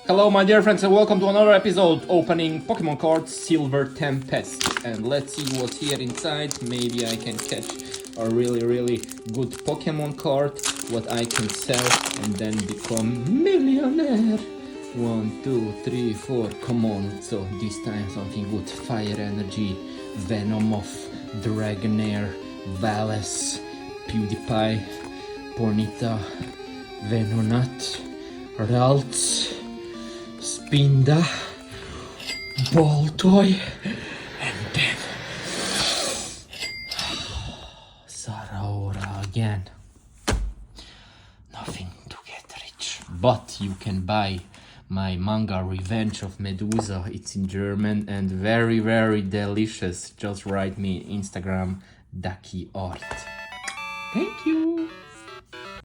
Hello my dear friends and welcome to another episode opening Pokemon cards Silver Tempest. And let's see what's here inside. Maybe I can catch a really good Pokemon card, what I can sell and then become millionaire. 1, 2, 3, 4, come on. So this time something good. Fire Energy, Venomoth, Dragonair, Valles, PewDiePie, Ponyta, Venonat, Ralts, Spinda, Boltoy, and then Saraora again. Nothing to get rich. But you can buy my manga Revenge of Medusa. It's in German and very delicious. Just write me Instagram Daki Art. Thank you.